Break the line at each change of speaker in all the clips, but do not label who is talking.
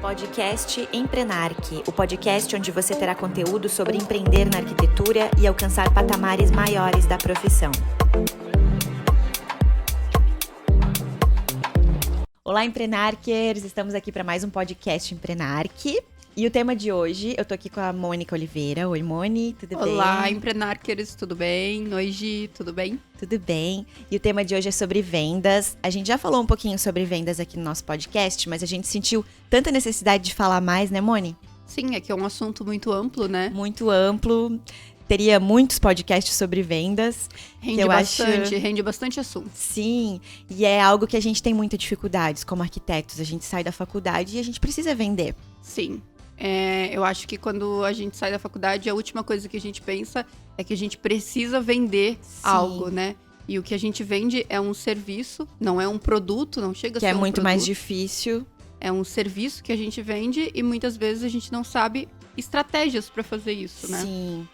Podcast Emprenarque, o podcast onde você terá conteúdo sobre empreender na arquitetura e alcançar patamares maiores da profissão. Olá, Emprenarquers! Estamos aqui para mais um podcast Emprenarque. E o tema de hoje, eu tô aqui com a Mônica Oliveira. Oi, Moni, tudo bem?
Olá, Emprenarquers, tudo bem? Oi, Gi, tudo bem?
Tudo bem. E o tema de hoje é sobre vendas. A gente já falou um pouquinho sobre vendas aqui no nosso podcast, mas a gente sentiu tanta necessidade de falar mais, né, Moni?
Sim, é que é um assunto muito amplo, né?
Muito amplo. Teria muitos podcasts sobre vendas.
Rende bastante assunto.
Sim, e é algo que a gente tem muita dificuldade como arquitetos. A gente sai da faculdade e a gente precisa vender.
Sim. Eu acho que quando a gente sai da faculdade, a última coisa que a gente pensa é que a gente precisa vender algo, né? E o que a gente vende é um serviço, não é um produto, não chega a ser um produto.
Que é muito mais difícil.
É um serviço que a gente vende e muitas vezes a gente não sabe estratégias para fazer isso, né?
Sim.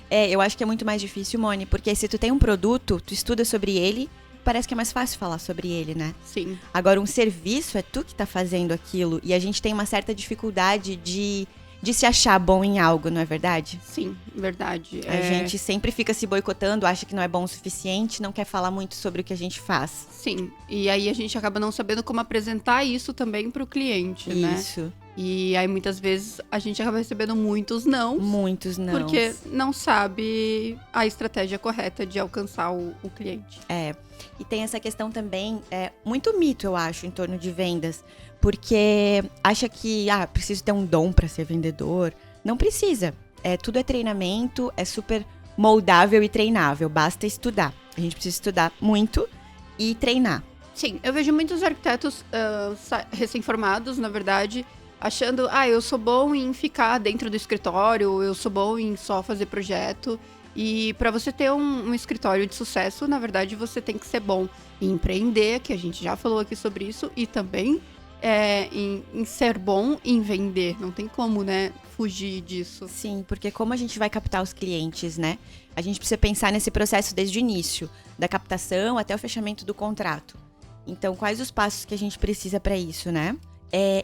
Eu acho que é muito mais difícil, Moni, porque se tu tem um produto, tu estuda sobre ele, parece que é mais fácil falar sobre ele, né?
Sim.
Agora, um serviço é tu que tá fazendo aquilo. E a gente tem uma certa dificuldade de se achar bom em algo, não é verdade?
Sim, verdade.
A gente sempre fica se boicotando, acha que não é bom o suficiente, não quer falar muito sobre o que a gente faz.
Sim, e aí a gente acaba não sabendo como apresentar isso também pro cliente, né?
Isso.
E aí muitas vezes a gente acaba recebendo muitos não.
Muitos não.
Porque não sabe a estratégia correta de alcançar o cliente.
E tem essa questão também, muito mito, eu acho, em torno de vendas. Porque acha que, preciso ter um dom para ser vendedor. Não precisa. Tudo é treinamento, é super moldável e treinável. Basta estudar. A gente precisa estudar muito e treinar.
Sim, eu vejo muitos arquitetos recém-formados, na verdade, achando, eu sou bom em ficar dentro do escritório, eu sou bom em só fazer projeto. E para você ter um escritório de sucesso, na verdade, você tem que ser bom em empreender, que a gente já falou aqui sobre isso, e também em ser bom em vender. Não tem como, né, fugir disso.
Sim, porque como a gente vai captar os clientes, né? A gente precisa pensar nesse processo desde o início, da captação até o fechamento do contrato. Então, quais os passos que a gente precisa para isso, né?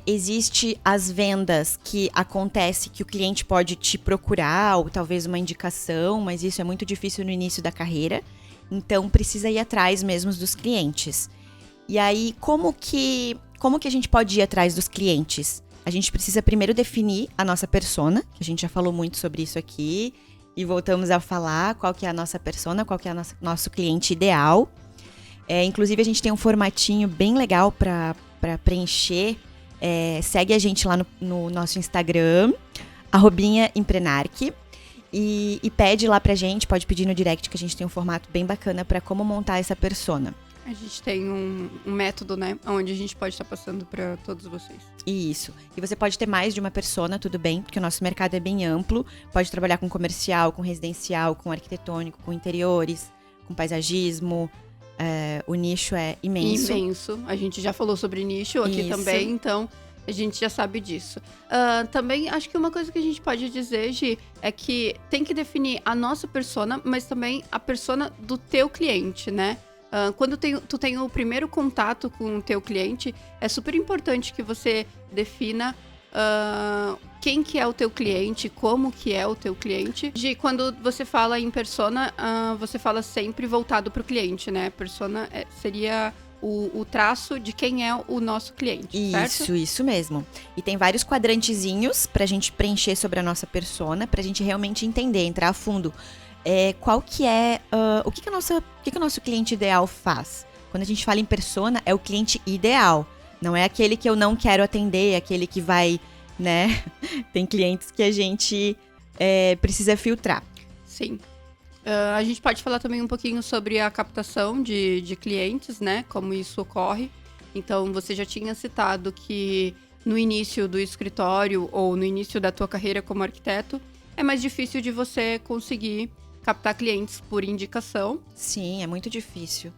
Existe as vendas que acontece que o cliente pode te procurar ou talvez uma indicação, mas isso é muito difícil no início da carreira. Então, precisa ir atrás mesmo dos clientes. E aí, como que a gente pode ir atrás dos clientes? A gente precisa primeiro definir a nossa persona, que a gente já falou muito sobre isso aqui, e voltamos a falar qual que é a nossa persona, qual que é o nosso cliente ideal. Inclusive, a gente tem um formatinho bem legal para preencher. Segue a gente lá no nosso Instagram, @Emprenarque, e pede lá pra gente, pode pedir no direct, que a gente tem um formato bem bacana para como montar essa persona.
A gente tem um método, né, onde a gente pode estar passando para todos vocês.
Isso. E você pode ter mais de uma persona, tudo bem, porque o nosso mercado é bem amplo. Pode trabalhar com comercial, com residencial, com arquitetônico, com interiores, com paisagismo. O nicho é imenso.
Imenso. A gente já falou sobre nicho aqui também, então a gente já sabe disso. Também acho que uma coisa que a gente pode dizer, Gi, é que tem que definir a nossa persona, mas também a persona do teu cliente, né? Quando tu tem o primeiro contato com o teu cliente, é super importante que você defina quem que é o teu cliente, como que é o teu cliente. Quando você fala em persona, você fala sempre voltado para o cliente, né? Persona seria o traço de quem é o nosso cliente, certo?
Isso mesmo. E tem vários quadrantezinhos pra gente preencher sobre a nossa persona, pra gente realmente entender, entrar a fundo. Qual que é, o que o nosso cliente ideal faz? Quando a gente fala em persona, é o cliente ideal. Não é aquele que eu não quero atender, é aquele que vai, né? Tem clientes que a gente precisa filtrar.
Sim. A gente pode falar também um pouquinho sobre a captação de clientes, né? Como isso ocorre. Então, você já tinha citado que no início do escritório ou no início da tua carreira como arquiteto, é mais difícil de você conseguir captar clientes por indicação.
Sim, é muito difícil.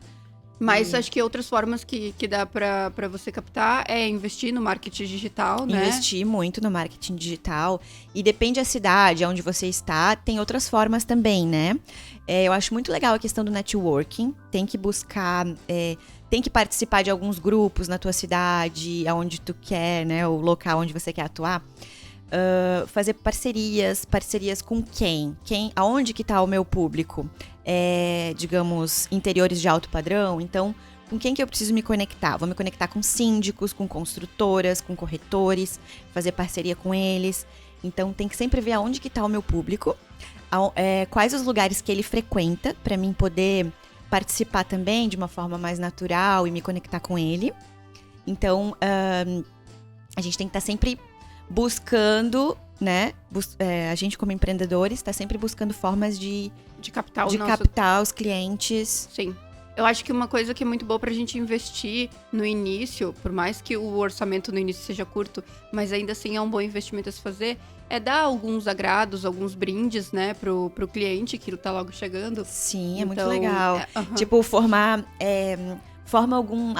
Mas acho que outras formas que dá para você captar é investir no marketing digital, né?
Investir muito no marketing digital. E depende da cidade, onde você está, tem outras formas também, né? Eu acho muito legal a questão do networking. Tem que buscar tem que participar de alguns grupos na tua cidade, aonde tu quer, né? O local onde você quer atuar. Fazer parcerias com quem? Aonde que tá o meu público? Digamos, interiores de alto padrão. Então, com quem que eu preciso me conectar? Vou me conectar com síndicos, com construtoras, com corretores, fazer parceria com eles. Então, tem que sempre ver aonde que tá o meu público, quais os lugares que ele frequenta, para mim poder participar também de uma forma mais natural e me conectar com ele. Então, a gente tem que estar sempre buscando, né? A gente como empreendedores está sempre buscando formas de captar os clientes.
Sim. Eu acho que uma coisa que é muito boa pra gente investir no início, por mais que o orçamento no início seja curto, mas ainda assim é um bom investimento a se fazer, é dar alguns agrados, alguns brindes, né, pro cliente que tá logo chegando.
Sim, é muito legal. Tipo, forma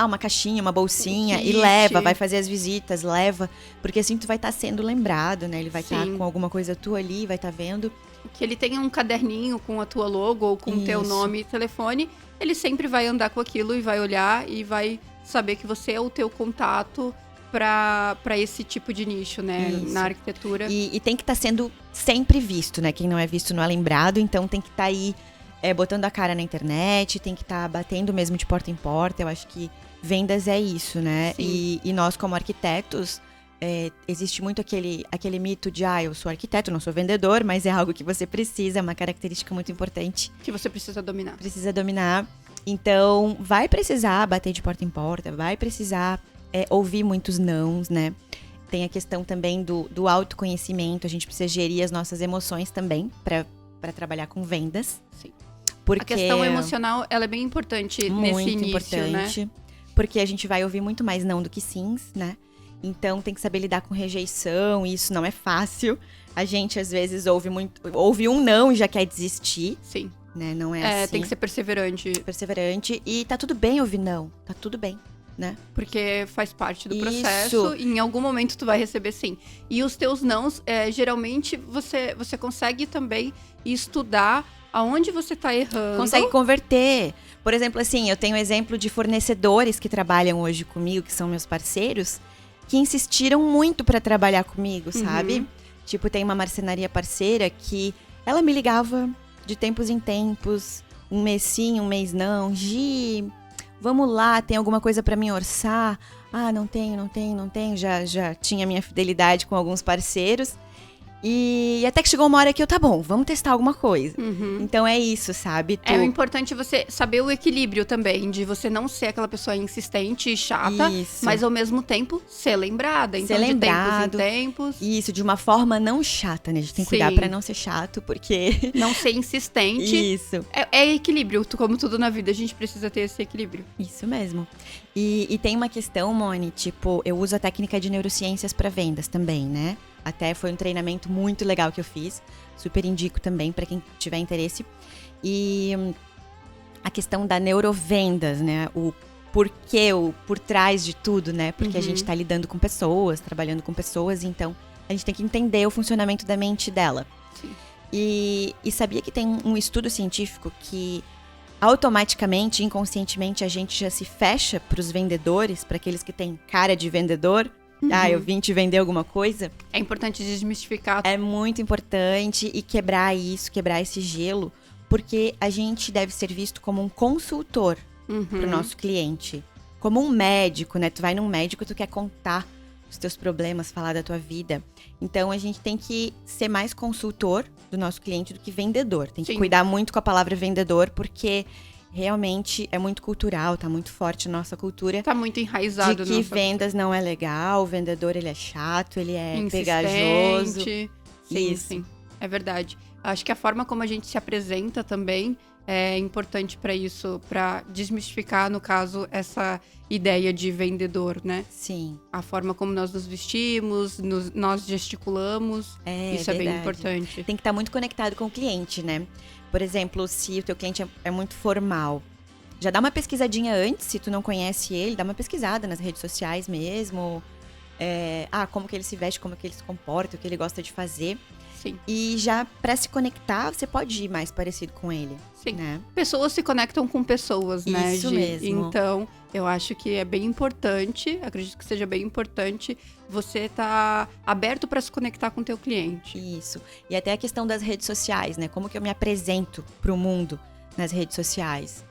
uma caixinha, uma bolsinha e leva, vai fazer as visitas, leva. Porque assim tu vai estar sendo lembrado, né? Ele vai estar com alguma coisa tua ali, vai estar vendo.
Que ele tenha um caderninho com a tua logo ou com o teu nome e telefone, ele sempre vai andar com aquilo e vai olhar e vai saber que você é o teu contato para esse tipo de nicho, né? Isso. Na arquitetura.
E tem que estar sendo sempre visto, né? Quem não é visto não é lembrado, então tem que estar aí botando a cara na internet, tem que estar batendo mesmo de porta em porta. Eu acho que vendas é isso, né? E nós, como arquitetos, existe muito aquele mito de eu sou arquiteto, não sou vendedor, mas é algo que você precisa, é uma característica muito importante.
Que você precisa dominar.
Precisa dominar. Então, vai precisar bater de porta em porta, vai precisar ouvir muitos nãos, né? Tem a questão também do autoconhecimento, a gente precisa gerir as nossas emoções também para trabalhar com vendas.
Sim.
Porque
a questão emocional, ela é bem importante nesse início, né?
Porque a gente vai ouvir muito mais não do que sims, né? Então, tem que saber lidar com rejeição, e isso não é fácil. A gente, às vezes, ouve um não e já quer desistir.
Sim.
Né? Não é assim.
Tem que ser perseverante.
Perseverante. E tá tudo bem ouvir não. Tá tudo bem, né?
Porque faz parte do processo. E em algum momento tu vai receber sim. E os teus nãos, geralmente, você consegue também estudar aonde você tá errando.
Consegue converter. Por exemplo, assim, eu tenho exemplo de fornecedores que trabalham hoje comigo, que são meus parceiros, que insistiram muito pra trabalhar comigo, sabe? Tipo, tem uma marcenaria parceira que ela me ligava de tempos em tempos, um mês sim, um mês não. Gi, vamos lá, tem alguma coisa pra mim orçar? Não tenho. Já tinha minha fidelidade com alguns parceiros. E até que chegou uma hora que tá bom, vamos testar alguma coisa. Então é isso, sabe?
É importante você saber o equilíbrio também, de você não ser aquela pessoa insistente e chata, mas ao mesmo tempo ser lembrada. Então, de tempos em tempos.
Isso, de uma forma não chata, né? A gente tem que cuidar pra não ser chato, porque...
Não ser insistente.
Isso.
É equilíbrio, como tudo na vida, a gente precisa ter esse equilíbrio.
Isso mesmo. E tem uma questão, Moni, tipo, eu uso a técnica de neurociências pra vendas também, né? Até foi um treinamento muito legal que eu fiz. Super indico também para quem tiver interesse. E a questão da neurovendas, né? O porquê, o por trás de tudo, né? Porque a gente tá lidando com pessoas, trabalhando com pessoas. Então, a gente tem que entender o funcionamento da mente dela.
Sim.
E sabia que tem um estudo científico que automaticamente, inconscientemente, a gente já se fecha para os vendedores, para aqueles que têm cara de vendedor. Eu vim te vender alguma coisa.
É importante desmistificar.
É muito importante e quebrar esse gelo, porque a gente deve ser visto como um consultor pro nosso cliente. Como um médico, né? Tu vai num médico, tu quer contar os teus problemas, falar da tua vida. Então, a gente tem que ser mais consultor do nosso cliente do que vendedor. Tem que cuidar muito com a palavra vendedor, porque... realmente é muito cultural, tá muito forte a nossa cultura.
Tá muito enraizado.
De que vendas não é legal, o vendedor ele é chato, ele é pegajoso.
Sim, é verdade. Acho que a forma como a gente se apresenta também é importante para isso, para desmistificar, no caso, essa ideia de vendedor, né?
Sim.
A forma como nós nos vestimos, nós gesticulamos, isso é bem importante.
Tem que estar muito conectado com o cliente, né? Por exemplo, se o teu cliente é muito formal, já dá uma pesquisadinha antes, se tu não conhece ele, dá uma pesquisada nas redes sociais mesmo. como que ele se veste, como que ele se comporta, o que ele gosta de fazer.
Sim.
E já pra se conectar, você pode ir mais parecido com ele.
Sim.
Né?
Pessoas se conectam com pessoas, né,
Isso
Gi?
mesmo.
Então, eu acho que é bem importante, acredito que seja bem importante você estar aberto para se conectar com o teu cliente.
Isso. E até a questão das redes sociais, né? Como que eu me apresento pro mundo nas redes sociais.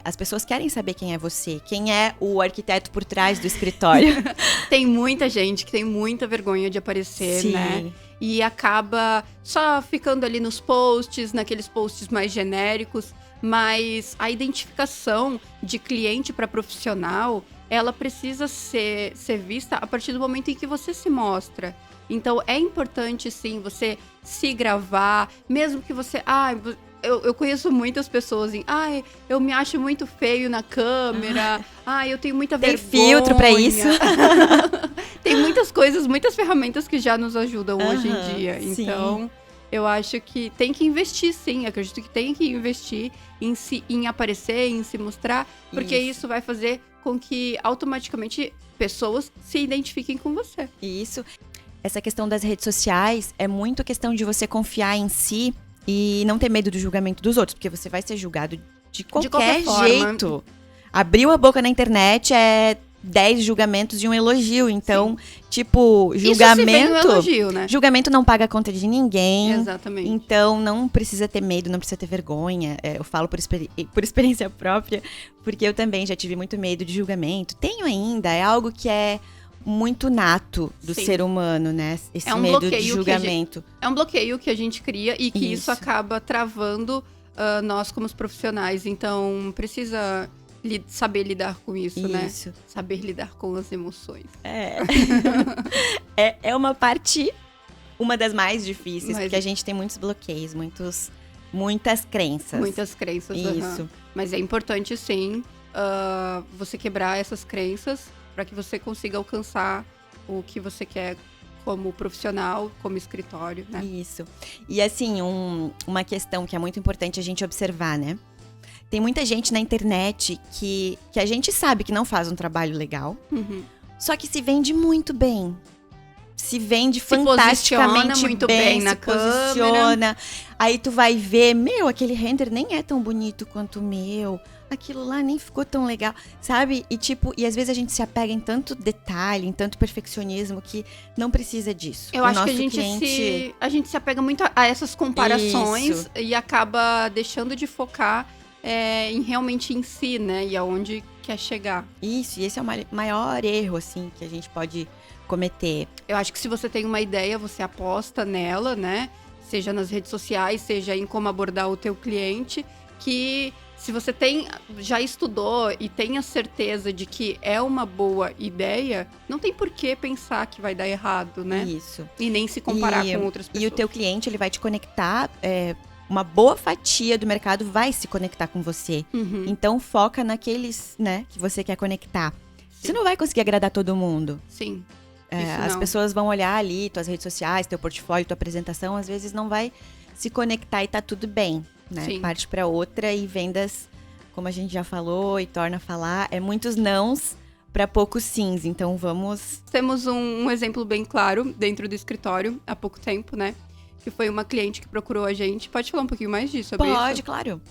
As pessoas querem saber quem é você, quem é o arquiteto por trás do escritório.
Tem muita gente que tem muita vergonha de aparecer,
Sim.
né? E acaba só ficando ali nos posts, naqueles posts mais genéricos. Mas a identificação de cliente para profissional, ela precisa ser vista a partir do momento em que você se mostra. Então, é importante, sim, você se gravar, mesmo que você... Eu conheço muitas pessoas eu me acho muito feio na câmera. Eu tenho muita vergonha.
Tem filtro pra isso.
Tem muitas coisas, muitas ferramentas que já nos ajudam hoje em dia.
Sim.
Então, eu acho que tem que investir, sim. Acredito que tem que investir em aparecer, em se mostrar. Porque isso vai fazer com que, automaticamente, pessoas se identifiquem com você.
Isso. Essa questão das redes sociais é muito questão de você confiar em si e não ter medo do julgamento dos outros, porque você vai ser julgado de qualquer jeito. Abriu a boca na internet, 10 julgamentos de um elogio. Então, tipo, julgamento...
Isso se vem um elogio, né?
Julgamento não paga a conta de ninguém.
Exatamente.
Então, não precisa ter medo, não precisa ter vergonha. Eu falo por experiência própria, porque eu também já tive muito medo de julgamento. Tenho ainda, é algo que é muito nato do ser humano, né? Esse medo de julgamento.
É um bloqueio que a gente cria e que isso acaba travando nós como os profissionais. Então, precisa saber lidar com isso, né? Saber lidar com as emoções.
É uma parte, uma das mais difíceis, porque a gente tem muitos bloqueios, muitas crenças.
Muitas crenças,
isso.
Mas é importante, sim, você quebrar essas crenças para que você consiga alcançar o que você quer como profissional, como escritório, né?
Isso. E assim, uma questão que é muito importante a gente observar, né? Tem muita gente na internet que a gente sabe que não faz um trabalho legal, só que se vende muito bem. Se vende fantasticamente
muito bem na
posiciona. Aí tu vai ver, aquele render nem é tão bonito quanto o meu. Aquilo lá nem ficou tão legal, sabe? E às vezes a gente se apega em tanto detalhe, em tanto perfeccionismo que não precisa disso.
Eu acho que a gente se apega muito a essas comparações e acaba deixando de focar realmente em si, né? E aonde quer chegar.
Isso, e esse é o maior erro, assim, que a gente pode cometer.
Eu acho que se você tem uma ideia, você aposta nela, né? Seja nas redes sociais, seja em como abordar o teu cliente, que se você já estudou e tem a certeza de que é uma boa ideia, não tem por que pensar que vai dar errado, né?
Isso.
E nem se comparar com outras pessoas.
E o teu cliente, ele vai te conectar, uma boa fatia do mercado vai se conectar com você. Então, foca naqueles, né, que você quer conectar. Sim. Você não vai conseguir agradar todo mundo.
Sim.
As pessoas vão olhar ali, tuas redes sociais, teu portfólio, tua apresentação, às vezes não vai se conectar e tá tudo bem, né?
Sim.
Parte para outra e vendas, como a gente já falou e torna a falar, muitos nãos para poucos sims. Então vamos...
Temos um exemplo bem claro dentro do escritório, há pouco tempo, né? Que foi uma cliente que procurou a gente. Pode falar um pouquinho mais disso sobre isso?
Pode, claro.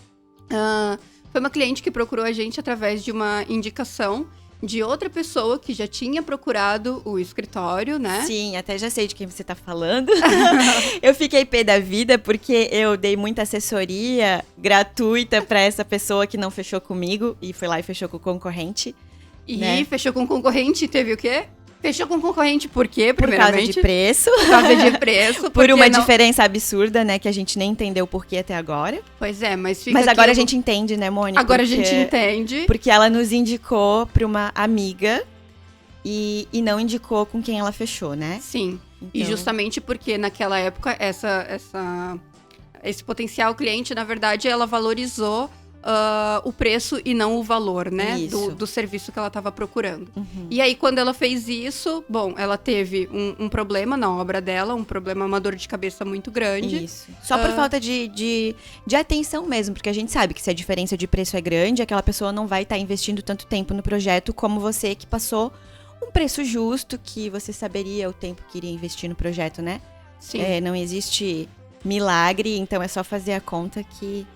Foi uma cliente que procurou a gente através de uma indicação de outra pessoa que já tinha procurado o escritório, né?
Sim, até já sei de quem você tá falando. Eu fiquei pé da vida porque eu dei muita assessoria gratuita pra essa pessoa que não fechou comigo e foi lá e fechou com o concorrente.
E
né?
Fechou com o concorrente, teve o quê? Fechou com o concorrente por quê,
Por causa de preço.
Por causa de preço.
Por uma diferença absurda, né? Que a gente nem entendeu o porquê até agora.
Pois é, mas fica
Mas agora a gente entende, né, Mônica?
Agora a gente entende.
Porque ela nos indicou pra uma amiga e não indicou com quem ela fechou, né?
Sim.
Então...
E justamente porque naquela época, esse potencial cliente, na verdade, ela valorizou o preço e não o valor, né? Do serviço que ela estava procurando. E aí, quando ela fez isso, bom, ela teve um problema na obra dela, uma dor de cabeça muito grande.
Isso. Só por falta de atenção mesmo, porque a gente sabe que se a diferença de preço é grande, aquela pessoa não vai estar investindo tanto tempo no projeto como você que passou um um preço justo que você saberia o tempo que iria investir no projeto, né?
Sim.
Não existe milagre, então é só fazer a conta que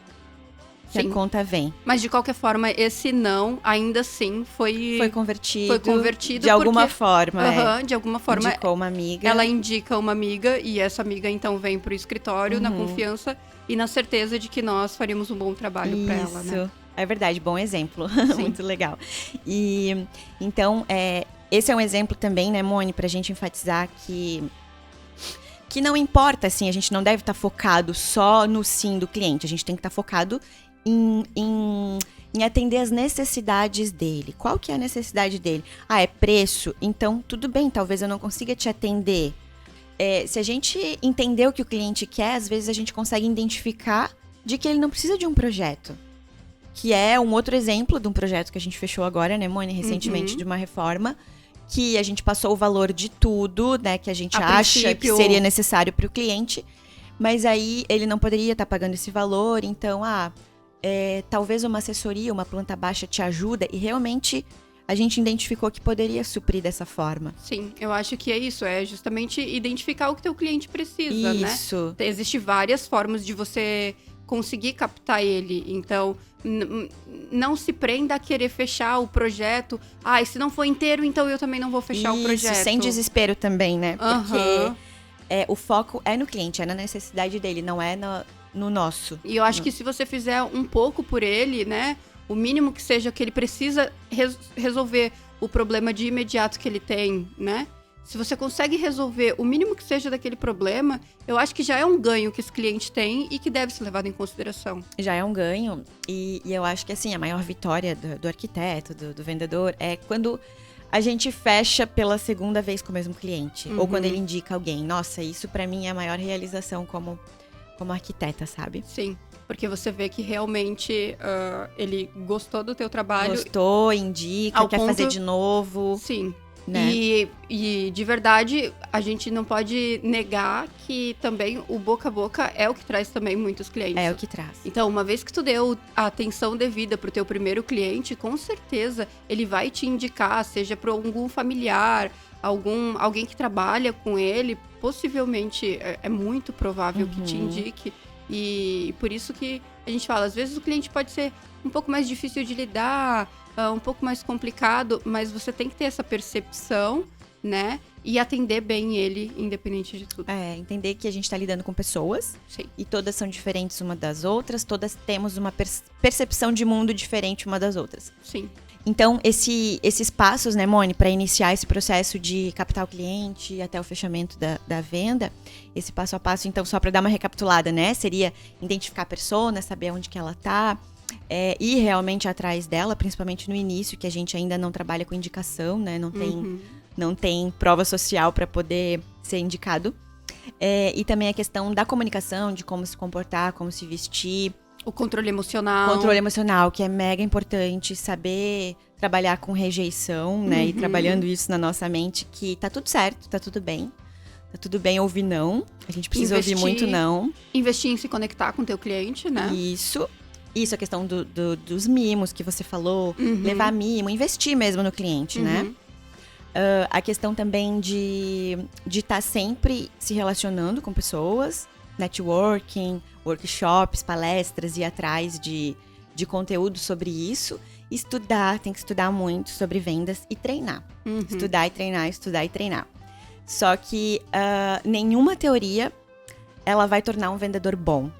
a conta vem.
Mas de qualquer forma, esse não, ainda assim, foi
convertido.
Foi convertido
de alguma forma.
De alguma forma.
Indicou uma amiga.
Ela indica uma amiga e essa amiga então vem pro escritório na confiança e na certeza de que nós faríamos um bom trabalho para ela, né?
Isso. É verdade, bom exemplo. Muito legal. E então, esse é um exemplo também, né, Moni, pra gente enfatizar que não importa, assim, a gente não deve estar focado só no sim do cliente. A gente tem que estar focado em atender as necessidades dele. Qual que é a necessidade dele? É preço? Então, tudo bem, talvez eu não consiga te atender. Se a gente entender o que o cliente quer, às vezes a gente consegue identificar de que ele não precisa de um projeto. Que é um outro exemplo de um projeto que a gente fechou agora, né, Moni, recentemente, de uma reforma, que a gente passou o valor de tudo, né, que a gente acha que seria necessário para o cliente, mas aí ele não poderia estar pagando esse valor, então, talvez uma assessoria, uma planta baixa te ajuda, e realmente a gente identificou que poderia suprir dessa forma.
Sim, eu acho que é isso, é justamente identificar o que teu cliente precisa, né?
Isso.
Existem várias formas de você conseguir captar ele, então não se prenda a querer fechar o projeto. E se não for inteiro, então eu também não vou fechar o projeto.
Isso, sem desespero também, né? Porque o foco é no cliente, é na necessidade dele, não é no nosso.
E eu acho que se você fizer um pouco por ele, né? O mínimo que seja que ele precisa resolver o problema de imediato que ele tem, né? Se você consegue resolver o mínimo que seja daquele problema, eu acho que já é um ganho que esse cliente tem e que deve ser levado em consideração.
Já é um ganho. E eu acho que, assim, a maior vitória do arquiteto, do vendedor, é quando a gente fecha pela segunda vez com o mesmo cliente. Ou quando ele indica alguém. Nossa, isso pra mim é a maior realização como arquiteta, sabe?
Sim. Porque você vê que realmente ele gostou do teu trabalho.
Gostou, indica, quer fazer de novo.
Sim.
Né?
E de verdade, a gente não pode negar que também o boca a boca é o que traz também muitos clientes.
É o que traz.
Então, uma vez que tu deu a atenção devida pro teu primeiro cliente, com certeza ele vai te indicar, seja para algum familiar, alguém que trabalha com ele, possivelmente é muito provável que te indique. E por isso que a gente fala, às vezes o cliente pode ser um pouco mais difícil de lidar, um pouco mais complicado, mas você tem que ter essa percepção, né? E atender bem ele, independente de tudo.
Entender que a gente tá lidando com pessoas.
Sim.
E todas são diferentes uma das outras, todas temos uma percepção de mundo diferente uma das outras.
Sim.
Então, esses passos, né, Moni, para iniciar esse processo de captar o cliente até o fechamento da venda, esse passo a passo, então, só para dar uma recapitulada, né, seria identificar a persona, saber onde que ela tá, ir realmente atrás dela, principalmente no início, que a gente ainda não trabalha com indicação, né, não tem prova social para poder ser indicado. E também a questão da comunicação, de como se comportar, como se vestir.
O controle emocional.
Controle emocional, que é mega importante, saber trabalhar com rejeição, né? E trabalhando isso na nossa mente, que tá tudo certo, tá tudo bem. Tá tudo bem ouvir não. A gente precisa ouvir muito não.
Investir em se conectar com o teu cliente, né?
Isso, a questão dos mimos que você falou. Levar mimo, investir mesmo no cliente, né? A questão também de estar sempre se relacionando com pessoas. Networking, workshops, palestras, ir atrás de conteúdo sobre isso. Estudar, tem que estudar muito sobre vendas e treinar. Estudar e treinar, estudar e treinar. Só que nenhuma teoria, ela vai tornar um vendedor bom.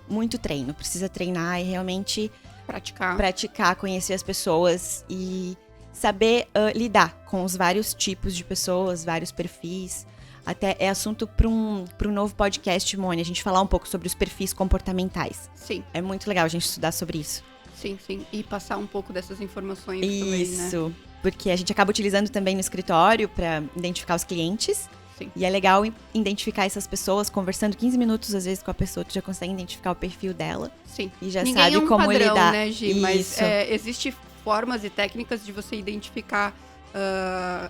Muito treino, precisa treinar e realmente praticar, conhecer as pessoas e saber lidar com os vários tipos de pessoas, vários perfis. Até é assunto para um novo podcast, Moni, a gente falar um pouco sobre os perfis comportamentais.
Sim.
É muito legal a gente estudar sobre isso.
Sim. E passar um pouco dessas informações também, né?
Isso, porque a gente acaba utilizando também no escritório para identificar os clientes.
Sim.
E é legal identificar essas pessoas, conversando 15 minutos às vezes com a pessoa, tu já consegue identificar o perfil dela.
Sim.
E já
Ninguém
sabe
é um
como
padrão,
lidar.
Né, Gi? Mas existe formas e técnicas de você identificar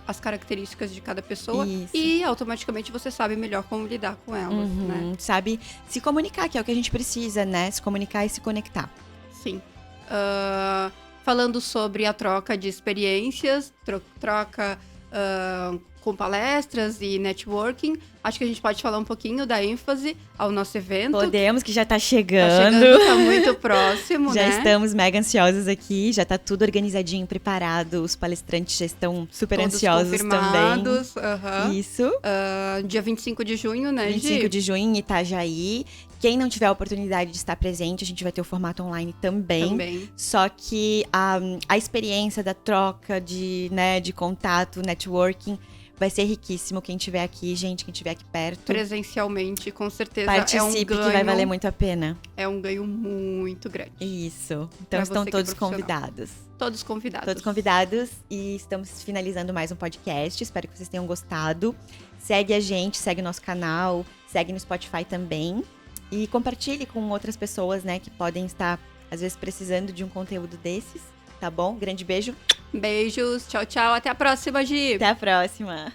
as características de cada pessoa. Isso. E automaticamente você sabe melhor como lidar com elas, né?
Sabe se comunicar, que é o que a gente precisa, né? Se comunicar e se conectar.
Sim. Falando sobre a troca de experiências, troca com palestras e networking. Acho que a gente pode falar um pouquinho da ênfase ao nosso evento.
Podemos, que já tá chegando.
Tá muito próximo,
já
né?
estamos mega ansiosos aqui, já tá tudo organizadinho, preparado. Os palestrantes já estão super
Todos
ansiosos
confirmados.
também. Isso.
Dia 25 de junho, né,
25 de junho em Itajaí. Quem não tiver a oportunidade de estar presente, a gente vai ter o formato online também. Só que a experiência da troca de contato, networking, vai ser riquíssimo. Quem estiver aqui, gente, quem estiver aqui perto.
Presencialmente, com certeza.
Participe, que vai valer muito a pena.
É um ganho muito grande.
Isso. Então estão todos convidados.
Todos convidados.
Todos convidados. E estamos finalizando mais um podcast. Espero que vocês tenham gostado. Segue a gente, segue o nosso canal, segue no Spotify também. E compartilhe com outras pessoas, né, que podem estar, às vezes, precisando de um conteúdo desses. Tá bom? Grande beijo.
Beijos. Tchau, tchau. Até a próxima, Gi.
Até a próxima.